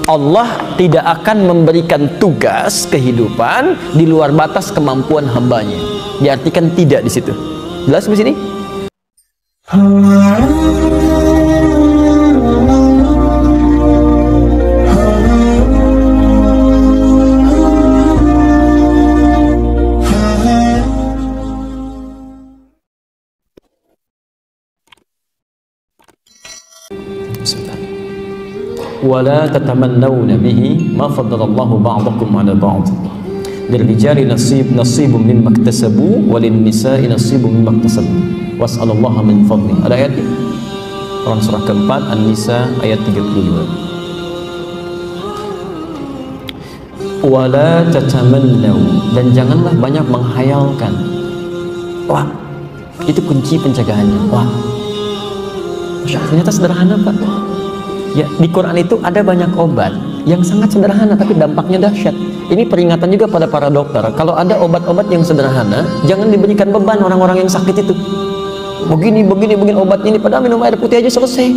Allah tidak akan memberikan tugas kehidupan di luar batas kemampuan hambanya. Diartikan tidak di situ. Jelas di sini? Wala tatamannawna bihi ma faddalallahu ba'dakum 'ala ba'd. Lirijali nasibun mimma iktasabu walin nisa'i nasibun mimma iktasabu. Was'alallaha min fadli. Ada ayat ini? Quran surah keempat An-Nisa ayat 32. Wala tatamannaw, dan janganlah banyak menghayalkan. Wah, itu kunci pencegahannya. Wah, ternyata sederhana, Pak. Ya, di Quran itu ada banyak obat yang sangat sederhana tapi dampaknya dahsyat. Ini peringatan juga pada para dokter. Kalau ada obat-obat yang sederhana, jangan diberikan beban orang-orang yang sakit itu. Begini obatnya ini, padahal minum air putih aja selesai.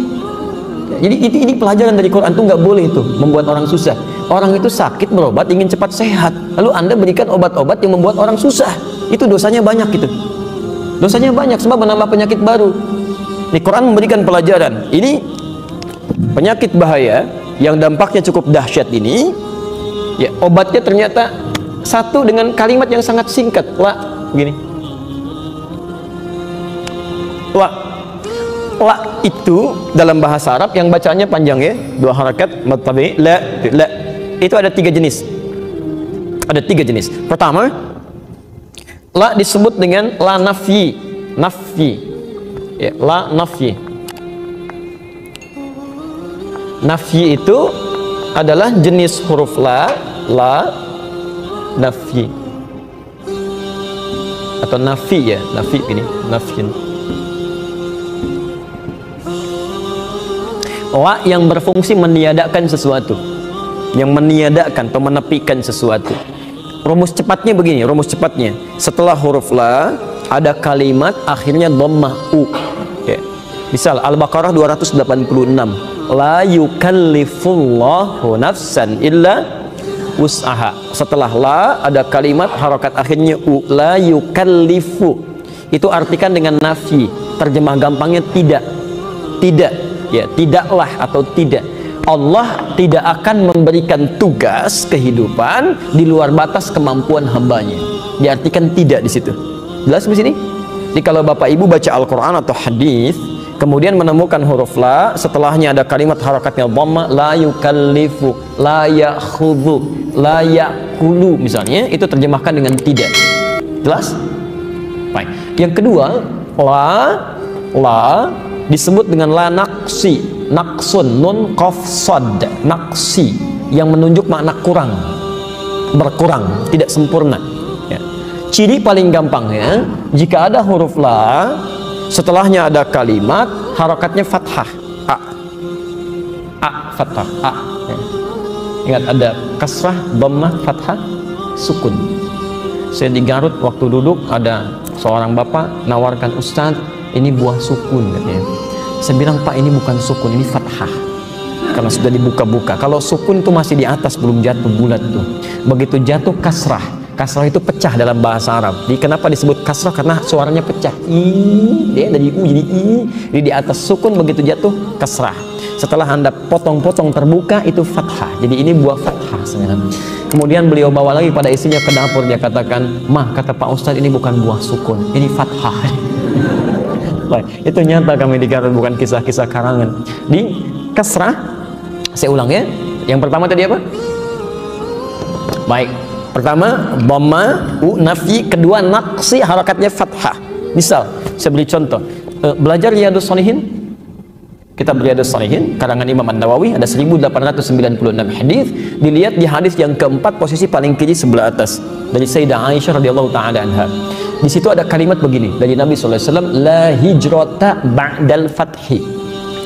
Jadi ini pelajaran dari Quran tuh, nggak boleh itu membuat orang susah. Orang itu sakit berobat ingin cepat sehat, lalu Anda berikan obat-obat yang membuat orang susah. Itu dosanya banyak gitu. Dosanya banyak sebab menambah penyakit baru. Di Quran memberikan pelajaran. Ini penyakit bahaya yang dampaknya cukup dahsyat ini, ya obatnya ternyata satu dengan kalimat yang sangat singkat. La, begini. La itu dalam bahasa Arab yang bacanya panjang ya, dua harakat matabi. La. Itu ada tiga jenis. Ada tiga jenis. Pertama, la disebut dengan la nafyi. Ya, la nafyi. Nafyi itu adalah jenis huruf la nafyi atau nafi ya, nafi ini, nafyin. La yang berfungsi meniadakan sesuatu, yang meniadakan atau menepikan sesuatu. Rumus cepatnya begini, rumus cepatnya setelah huruf la ada kalimat akhirnya dhammah u. Ya. Misal Al-Baqarah 286. La yukallifullahu nafsan illa wus'aha. Setelah la ada kalimat harokat akhirnya u. La yukallifu. Itu artikan dengan nafi. Terjemah gampangnya tidak. Tidak. Ya, tidaklah atau tidak. Allah tidak akan memberikan tugas kehidupan di luar batas kemampuan hambanya. Diartikan tidak di situ. Jelas di sini? Jadi kalau Bapak Ibu baca Al-Quran atau hadis, kemudian menemukan huruf la, setelahnya ada kalimat harakatnya dhamma, la yukallifu, la ya'khudhu, la ya'kulu misalnya, itu terjemahkan dengan tidak. Jelas? Baik. Yang kedua, la disebut dengan la naqsi, naqsun, nun qaf sad, naqsi, yang menunjuk makna kurang, berkurang, tidak sempurna. Ya. Ciri paling gampangnya, jika ada huruf la setelahnya ada kalimat harakatnya fathah, fathah, ya. Ingat ada kasrah, dhammah, fathah, sukun. Saya di Garut waktu duduk ada seorang bapak nawarkan, Ustaz ini buah sukun katanya. Saya bilang, Pak ini bukan sukun, ini fathah karena sudah dibuka-buka. Kalau sukun itu masih di atas, belum jatuh bulat tuh. Begitu jatuh kasrah. Kasrah itu pecah dalam bahasa Arab. Jadi kenapa disebut kasrah? Karena suaranya pecah. Dia dari u jadi i. Jadi di atas sukun, begitu jatuh kasrah. Setelah Anda potong-potong terbuka, itu fathah. Jadi ini buah fathah sebenarnya. Kemudian beliau bawa lagi pada istrinya ke dapur. Dia katakan, Mah, kata Pak Ustadz, ini bukan buah sukun, ini fathah. Baik, itu nyata kami di Garut, bukan kisah-kisah karangan. Di kasrah, saya ulang ya. Yang pertama tadi apa? Baik. Pertama, dhamma, u, nafi. Kedua, naqsi, harakatnya fathah. Misal, saya beri contoh. Belajar Riyadhus Shalihin. Kitab Riyadhus Shalihin, karangan Imam An-Nawawi, ada 1896 hadis. Dilihat di hadis yang keempat, posisi paling kiri sebelah atas. Dari Sayyidah Aisyah radhiyallahu ta'ala anha. Di situ ada kalimat begini, dari Nabi SAW, La hijrata ba'dal fathi.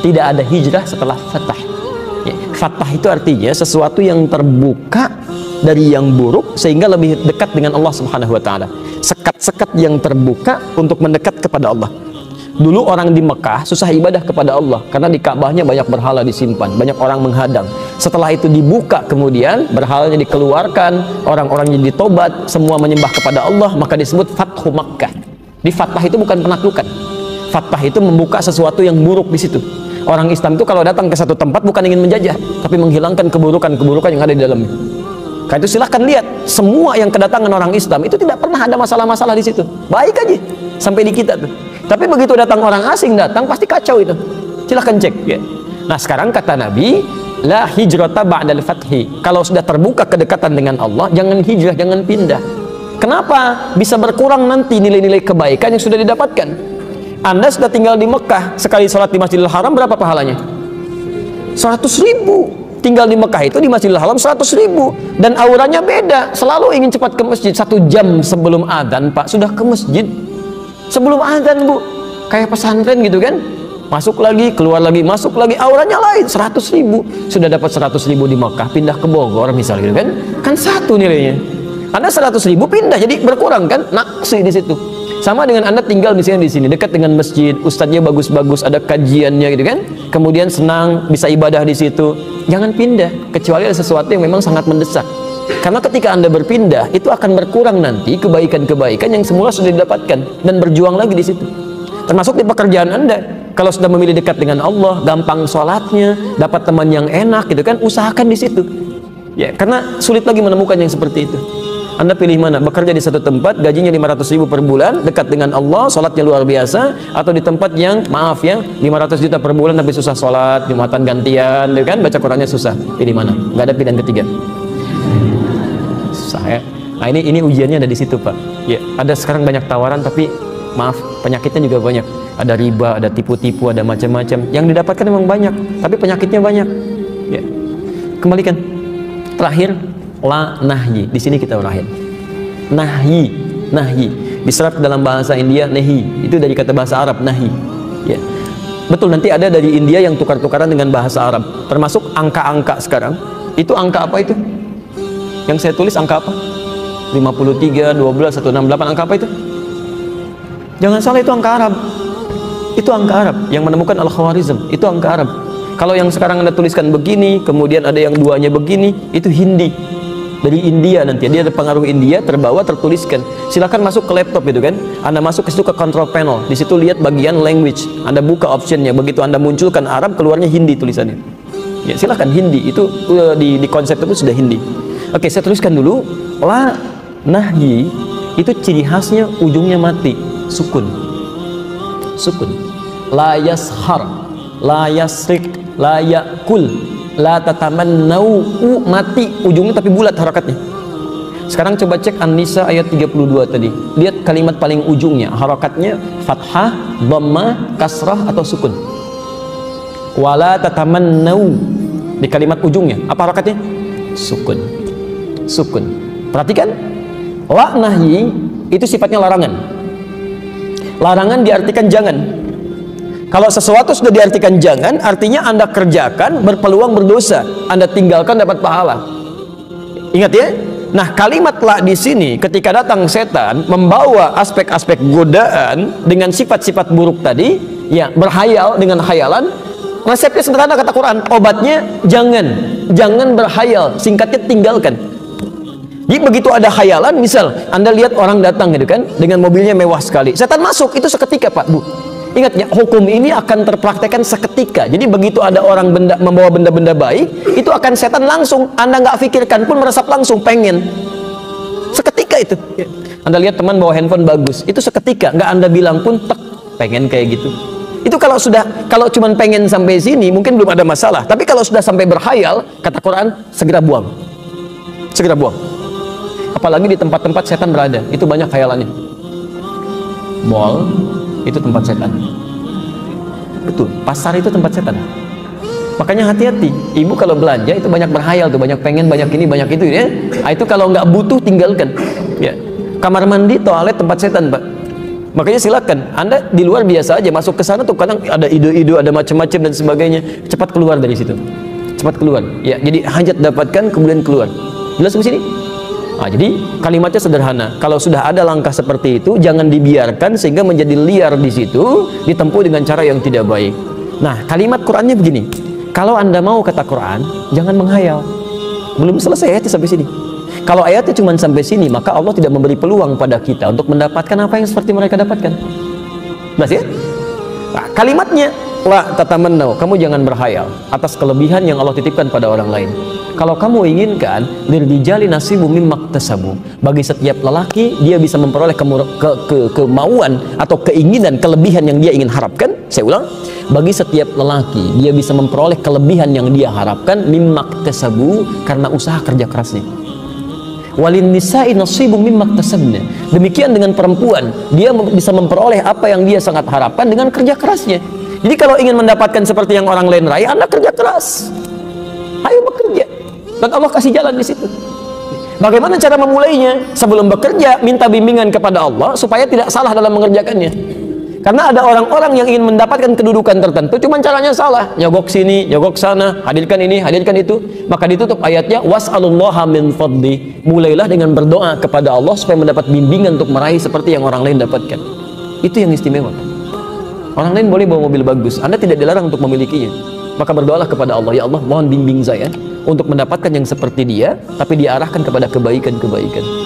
Tidak ada hijrah setelah fathah. Ya, fathah itu artinya sesuatu yang terbuka dari yang buruk sehingga lebih dekat dengan Allah Subhanahu wa taala. Sekat-sekat yang terbuka untuk mendekat kepada Allah. Dulu orang di Mekah susah ibadah kepada Allah karena di Ka'bahnya banyak berhala disimpan, banyak orang menghadang. Setelah itu dibuka, kemudian berhalanya dikeluarkan, orang-orangnya ditobat, semua menyembah kepada Allah, maka disebut Fathu Makkah. Di Fathah itu bukan penaklukan. Fathah itu membuka sesuatu yang buruk di situ. Orang Islam itu kalau datang ke satu tempat bukan ingin menjajah, tapi menghilangkan keburukan-keburukan yang ada di dalamnya. Karena itu silahkan lihat, semua yang kedatangan orang Islam itu tidak pernah ada masalah-masalah di situ. Baik aja sampai di kita tuh. Tapi begitu datang orang asing datang pasti kacau itu. Silahkan cek ya. Nah, sekarang kata Nabi, la hijrata ba'dal fathi. Kalau sudah terbuka kedekatan dengan Allah, jangan hijrah, jangan pindah. Kenapa? Bisa berkurang nanti nilai-nilai kebaikan yang sudah didapatkan. Anda sudah tinggal di Mekah, sekali sholat di Masjidil Haram berapa pahalanya? 100.000. Tinggal di Mekah itu di Masjidil Haram 100.000. Dan auranya beda, selalu ingin cepat ke masjid. 1 jam sebelum adzan Pak sudah ke masjid. Sebelum adzan Bu, kayak pesantren gitu kan, masuk lagi, keluar lagi, masuk lagi, auranya lain. 100.000. Sudah dapat 100.000 di Mekah, pindah ke Bogor misalnya gitu kan, kan satu nilainya. Anda 100.000 pindah, jadi berkurang kan, naksi di situ. Sama dengan Anda tinggal misalnya di sini, dekat dengan masjid, ustadznya bagus-bagus, ada kajiannya gitu kan, kemudian senang, bisa ibadah di situ. Jangan pindah, kecuali ada sesuatu yang memang sangat mendesak. Karena ketika Anda berpindah, itu akan berkurang nanti kebaikan-kebaikan yang semula sudah didapatkan, dan berjuang lagi di situ. Termasuk di pekerjaan Anda. Kalau sudah memilih dekat dengan Allah, gampang sholatnya, dapat teman yang enak gitu kan, usahakan di situ. Ya, karena sulit lagi menemukan yang seperti itu. Anda pilih mana? Bekerja di satu tempat, gajinya 500.000 per bulan, dekat dengan Allah, sholatnya luar biasa, atau di tempat yang, maaf ya, 500 juta per bulan tapi susah sholat, Jumatan gantian, gitu kan, baca Qurannya susah. Pilih mana? Nggak ada pilihan ketiga. Saya. Nah, ini ujiannya ada di situ, Pak. Ya, ada sekarang banyak tawaran tapi maaf, penyakitnya juga banyak. Ada riba, ada tipu-tipu, ada macam-macam. Yang didapatkan memang banyak, tapi penyakitnya banyak. Ya. Kembalikan. Terakhir, la nahyi. Di sini kita berakhir. Nahyi, nahyi. Diserap dalam bahasa India nahi. Itu dari kata bahasa Arab nahi. Ya. Betul, nanti ada dari India yang tukar-tukaran dengan bahasa Arab. Termasuk angka-angka sekarang. Itu angka apa itu? Yang saya tulis angka apa? 53, 12, 168, angka apa itu? Jangan salah, itu angka Arab. Itu angka Arab yang menemukan Al-Khawarizm, itu angka Arab. Kalau yang sekarang Anda tuliskan begini, kemudian ada yang duanya begini, itu Hindi. Dari India nanti, dia ada pengaruh India, terbawa, tertuliskan. Silakan masuk ke laptop itu kan. Anda masuk ke situ ke control panel, di situ lihat bagian language. Anda buka optionnya, begitu Anda munculkan Arab, keluarnya Hindi tulisannya. Ya, silakan Hindi, itu di konsep itu sudah Hindi. Oke, saya tuliskan dulu. La nahyi itu ciri khasnya ujungnya mati, sukun. Sukun. La yashar, la yasrik, la yakul, la tatamannau, mati ujungnya tapi bulat harakatnya. Sekarang coba cek An-Nisa ayat 32 tadi. Lihat kalimat paling ujungnya, harakatnya fathah, dhammah, kasrah atau sukun. Wala tatamannau. Di kalimat ujungnya apa harakatnya? Sukun. Sukun. Perhatikan, la nahyi itu sifatnya larangan. Larangan diartikan jangan. Kalau sesuatu sudah diartikan jangan, artinya Anda kerjakan berpeluang berdosa, Anda tinggalkan dapat pahala. Ingat ya. Nah, kalimat la di sini ketika datang setan membawa aspek-aspek godaan dengan sifat-sifat buruk tadi, ya, berhayal dengan khayalan. Resepnya sederhana kata Quran, obatnya jangan berhayal, singkatnya tinggalkan. Jadi begitu ada khayalan, misal Anda lihat orang datang gitu kan, dengan mobilnya mewah sekali, setan masuk, itu seketika Pak Bu. Ingat ya, hukum ini akan terpraktekkan seketika. Jadi begitu ada orang membawa benda-benda baik, itu akan setan langsung, Anda nggak pikirkan pun meresap langsung, pengen. Seketika itu. Anda lihat teman bawa handphone bagus, itu seketika, nggak Anda bilang pun, tek, pengen kayak gitu. Itu kalau cuman pengen sampai sini, mungkin belum ada masalah. Tapi kalau sudah sampai berhayal, kata Quran, segera buang. Segera buang. Apalagi di tempat-tempat setan berada, itu banyak khayalannya. Mall itu tempat setan. Betul, pasar itu tempat setan. Makanya hati-hati, ibu kalau belanja itu banyak berhayal tuh, banyak pengen, banyak ini, banyak itu ya. Nah, itu kalau nggak butuh tinggalkan. Ya. Kamar mandi, toilet tempat setan, Pak. Makanya silakan, Anda di luar biasa aja, masuk ke sana tuh kadang ada ide-ide, ada macam-macam dan sebagainya. Cepat keluar dari situ. Cepat keluar. Ya, jadi hajat dapatkan kemudian keluar. Jelas di sini? Jadi kalimatnya sederhana. Kalau sudah ada langkah seperti itu, jangan dibiarkan sehingga menjadi liar di situ, ditempuh dengan cara yang tidak baik. Nah, kalimat Qur'annya begini. Kalau Anda mau kata Quran, jangan menghayal. Belum selesai ayatnya sampai sini. Kalau ayatnya cuma sampai sini, maka Allah tidak memberi peluang pada kita untuk mendapatkan apa yang seperti mereka dapatkan. Jelas ya? Nah, kalimatnya la tatamannau, kamu jangan berhayal atas kelebihan yang Allah titipkan pada orang lain. Kalau kamu inginkan lirijali nasibu mimmaktasabu, bagi setiap lelaki dia bisa memperoleh kemauan atau keinginan kelebihan yang dia ingin harapkan. Saya ulang, bagi setiap lelaki dia bisa memperoleh kelebihan yang dia harapkan mimmaktasabu, karena usaha kerja kerasnya. Walin nisa'i nasibu mimmaktasabna, demikian dengan perempuan, dia bisa memperoleh apa yang dia sangat harapkan dengan kerja kerasnya. Jadi kalau ingin mendapatkan seperti yang orang lain raih, Anda kerja keras, ayo bekerja, dan Allah kasih jalan di situ. Bagaimana cara memulainya? Sebelum bekerja, minta bimbingan kepada Allah supaya tidak salah dalam mengerjakannya. Karena ada orang-orang yang ingin mendapatkan kedudukan tertentu, cuman caranya salah, nyogok sini, nyogok sana, hadirkan ini, hadirkan itu. Maka ditutup ayatnya, was'alullaha min fadli, mulailah dengan berdoa kepada Allah supaya mendapat bimbingan untuk meraih seperti yang orang lain dapatkan. Itu yang istimewa. Orang lain boleh bawa mobil bagus, Anda tidak dilarang untuk memilikinya. Maka berdoalah kepada Allah, ya Allah, mohon bimbing saya untuk mendapatkan yang seperti dia, tapi diarahkan kepada kebaikan-kebaikan.